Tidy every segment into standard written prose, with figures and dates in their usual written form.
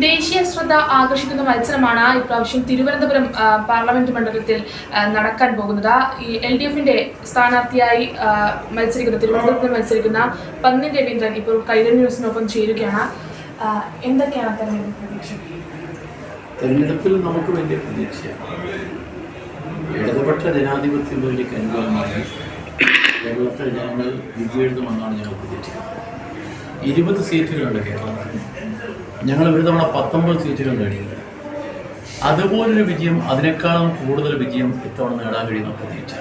ദേശീയ ശ്രദ്ധ ആകർഷിക്കുന്ന മത്സരമാണ് ഇപ്രാവശ്യം തിരുവനന്തപുരം പാർലമെന്റ് മണ്ഡലത്തിൽ നടക്കാൻ പോകുന്നത്. ഈ LDFന്റെ സ്ഥാനാർത്ഥിയായി തിരുവനന്തപുരത്ത് മത്സരിക്കുന്ന പന്ന്യൻ രവീന്ദ്രൻ ഇപ്പോൾ കൈരളി ന്യൂസിനൊപ്പം ചേരുകയാണ്. എന്തൊക്കെയാണ് തെരഞ്ഞെടുപ്പ് പ്രതീക്ഷ? തെരഞ്ഞെടുപ്പിൽ നമുക്ക് വലിയ പ്രതീക്ഷയാണ്. ഇടതുപക്ഷ ജനാധിപത്യം വേണ്ടിക്ക് അനുകൂലമായി കേരളത്തിലെ ജനങ്ങൾ വിധിയെഴുതുമെന്നാണ് ഞങ്ങൾ പ്രതീക്ഷിക്കുന്നത്. 20 സീറ്റുകളുണ്ട് കേരളത്തിൽ. ഞങ്ങൾ ഒരു തവണ 19 സീറ്റുകൾ നേടിയത്. അതുപോലൊരു വിജയം, അതിനേക്കാളും കൂടുതൽ വിജയം ഇത്തവണ നേടാൻ കഴിയുന്ന പ്രതീക്ഷ.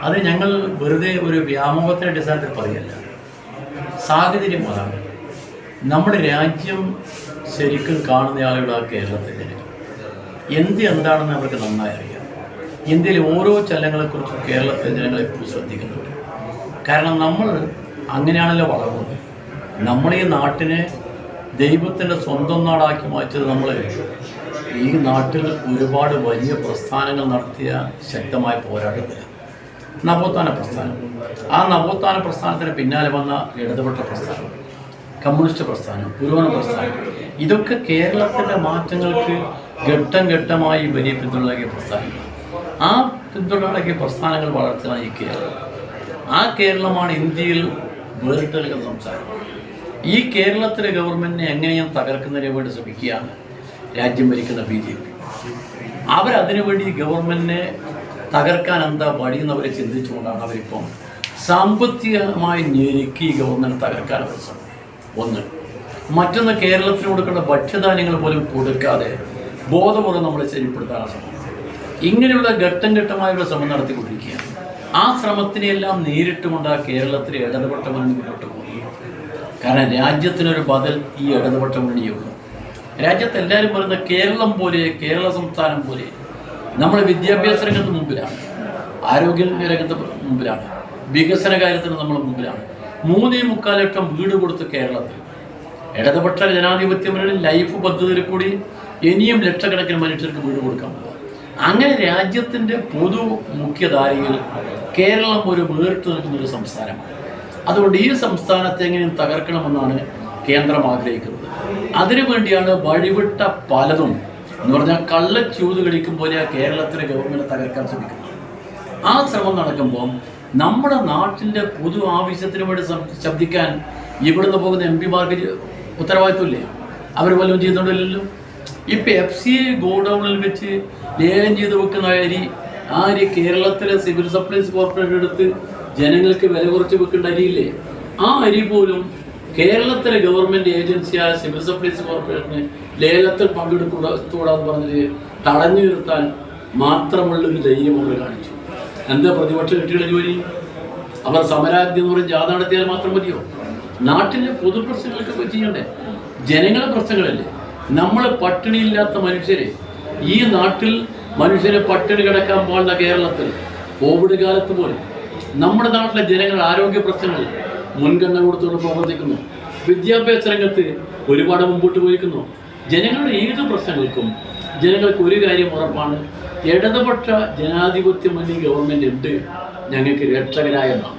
അത് ഞങ്ങൾ വെറുതെ ഒരു വ്യാമോഹത്തിൻ്റെ അടിസ്ഥാനത്തിൽ പറയല്ല. സാഹചര്യം അതാണ്. നമ്മുടെ രാജ്യം ശരിക്കും കാണുന്ന ആളുകളാണ് കേരളത്തിലെ ജനങ്ങൾ. ഇന്ത്യ എന്താണെന്ന് അവർക്ക് നന്നായി അറിയാം. ഇന്ത്യയിലെ ഓരോ ചലനങ്ങളെക്കുറിച്ചും കേരളത്തിലെ ജനങ്ങൾ എപ്പോഴും ശ്രദ്ധിക്കുന്നുണ്ട്. കാരണം നമ്മൾ അങ്ങനെയാണല്ലോ വളർന്നത്. നമ്മൾ ഈ നാട്ടിനെ ദൈവത്തിൻ്റെ സ്വന്തം നാടാക്കി മാറ്റിയത് നമ്മൾ ഈ നാട്ടിൽ ഒരുപാട് വലിയ പ്രസ്ഥാനങ്ങൾ നടത്തിയ ശക്തമായ പോരാട്ടത്തിലാണ്. നവോത്ഥാന പ്രസ്ഥാനം, ആ നവോത്ഥാന പ്രസ്ഥാനത്തിന് പിന്നാലെ വന്ന ഇടതുപക്ഷ പ്രസ്ഥാനം, കമ്മ്യൂണിസ്റ്റ് പ്രസ്ഥാനം, പുരോഗമന പ്രസ്ഥാനം, ഇതൊക്കെ കേരളത്തിൻ്റെ മാറ്റങ്ങൾക്ക് ഘട്ടം ഘട്ടമായി വലിയ പിന്തുണ നൽകിയ പ്രസ്ഥാനങ്ങൾ. ആ പിന്തുണ നൽകിയ പ്രസ്ഥാനങ്ങൾ വളർത്തുന്ന ഈ കേരളം, ആ കേരളമാണ് ഇന്ത്യയിൽ വേറിട്ട് നൽകുന്ന സംസ്ഥാനം. ഈ കേരളത്തിലെ ഗവൺമെൻറ്റിനെ എങ്ങനെയും തകർക്കുന്നതിന് വേണ്ടി ശ്രമിക്കുകയാണ് രാജ്യം ഭരിക്കുന്ന BJP. അവരതിനുവേണ്ടി ഗവൺമെൻറ്റിനെ തകർക്കാൻ എന്താ വഴിയെന്നവരെ ചിന്തിച്ചുകൊണ്ടാണ് അവരിപ്പം സാമ്പത്തികമായി ഞെരുക്കി ഗവൺമെൻറ് തകർക്കാൻ അവർ ശ്രമം. ഒന്ന്. മറ്റൊന്ന്, കേരളത്തിന് കൊടുക്കേണ്ട ഭക്ഷ്യധാന്യങ്ങൾ പോലും കൊടുക്കാതെ ബോധപൂർവ്വം നമ്മളെ ശരിപ്പെടുത്താനുള്ള ശ്രമം. ഇങ്ങനെയുള്ള ഘട്ടം ഘട്ടമായുള്ള ശ്രമം നടത്തിക്കൊണ്ടിരിക്കുകയാണ്. ആ ശ്രമത്തിനെല്ലാം നേരിട്ടുകൊണ്ട് കേരളത്തിലെ ഇടതുപക്ഷ മുന്നണി മുന്നോട്ട് പോകുന്നു. കാരണം രാജ്യത്തിനൊരു ബദൽ ഈ ഇടതുപക്ഷ മുന്നണിയുള്ളൂ. രാജ്യത്ത് എല്ലാവരും പറയുന്ന കേരളം പോലെ, കേരള സംസ്ഥാനം പോലെ നമ്മൾ വിദ്യാഭ്യാസ രംഗത്ത് മുമ്പിലാണ്, ആരോഗ്യ രംഗത്ത് മുമ്പിലാണ്, വികസന കാര്യത്തിന് നമ്മൾ മുമ്പിലാണ്. 3.25 ലക്ഷം വീട് കൊടുത്ത് കേരളത്തിൽ ഇടതുപക്ഷ ജനാധിപത്യ മുന്നണി ലൈഫ് പദ്ധതിയിൽ കൂടി ഇനിയും ലക്ഷക്കണക്കിന് മനുഷ്യർക്ക് വീട് കൊടുക്കാൻ പോകും. അങ്ങനെ രാജ്യത്തിൻ്റെ പൊതു മുഖ്യധാരയിൽ കേരളം ഒരു വേറിട്ട് നിൽക്കുന്നൊരു സംസ്ഥാനമാണ്. അതുകൊണ്ട് ഈ സംസ്ഥാനത്തെ എങ്ങനെയും തകർക്കണമെന്നാണ് കേന്ദ്രം ആഗ്രഹിക്കുന്നത്. അതിനുവേണ്ടിയാണ് വഴിവിട്ട പലതും എന്ന് പറഞ്ഞാൽ കള്ളച്ചൂത് കളിക്കും പോലെ കേരളത്തിലെ ഗവൺമെൻറ് തകർക്കാൻ ശ്രമിക്കുന്നത്. ആ ശ്രമം നടക്കുമ്പോൾ നമ്മുടെ നാട്ടിൻ്റെ പൊതു ആവശ്യത്തിന് വേണ്ടി ശബ്ദിക്കാൻ ഇവിടുന്ന് പോകുന്ന MPമാർക്ക് ഉത്തരവാദിത്വമില്ലേ? അവർ വല്ലതും ചെയ്യുന്നുണ്ടല്ലോ. ഇപ്പം FCI ഗോഡൗണിൽ വെച്ച് ലേലം ചെയ്ത് വെക്കുന്ന ആ അരി കേരളത്തിലെ സിവിൽ സപ്ലൈസ് കോർപ്പറേഷൻ എടുത്ത് ജനങ്ങൾക്ക് വില കുറച്ച് വെക്കേണ്ട അരിയില്ലേ? ആ അരി പോലും കേരളത്തിലെ ഗവൺമെൻറ് ഏജൻസിയായ സിവിൽ സപ്ലൈസ് കോർപ്പറേഷന് ലേലത്തിൽ പങ്കെടുക്കൂടാന്ന് പറഞ്ഞത് തടഞ്ഞു നിർത്താൻ മാത്രമുള്ളൊരു ധൈര്യം അവർ കാണിച്ചു. എന്താ പ്രതിപക്ഷ കക്ഷികളുടെ ജോലി? അവർ സമരാജ്ഞ എന്ന് പറഞ്ഞ് ജാഥ നടത്തിയാൽ മാത്രം മതിയോ? നാട്ടിലെ പൊതുപ്രശ്നങ്ങൾക്ക് ചെയ്യണ്ടേ? ജനങ്ങളുടെ പ്രശ്നങ്ങളല്ലേ? നമ്മൾ പട്ടിണിയില്ലാത്ത മനുഷ്യരെ, ഈ നാട്ടിൽ മനുഷ്യരെ പട്ടിണി കിടക്കാൻ പാടുന്ന കേരളത്തിൽ കോവിഡ് കാലത്ത് പോലും നമ്മുടെ നാട്ടിലെ ജനങ്ങൾ ആരോഗ്യ പ്രശ്നങ്ങൾ മുൻഗണന കൊടുത്തുകൊണ്ട് പ്രവർത്തിക്കുന്നു. വിദ്യാഭ്യാസ രംഗത്ത് ഒരുപാട് മുമ്പോട്ട് പോയിരിക്കുന്നു. ജനങ്ങളുടെ ഏത് പ്രശ്നങ്ങൾക്കും ജനങ്ങൾക്ക് ഒരു കാര്യം ഉറപ്പാണ്, ഇടതുപക്ഷ ജനാധിപത്യ മുന്നണി ഗവൺമെൻറ് ഉണ്ട്, ഞങ്ങൾക്ക് രക്ഷകരായെന്നാണ്.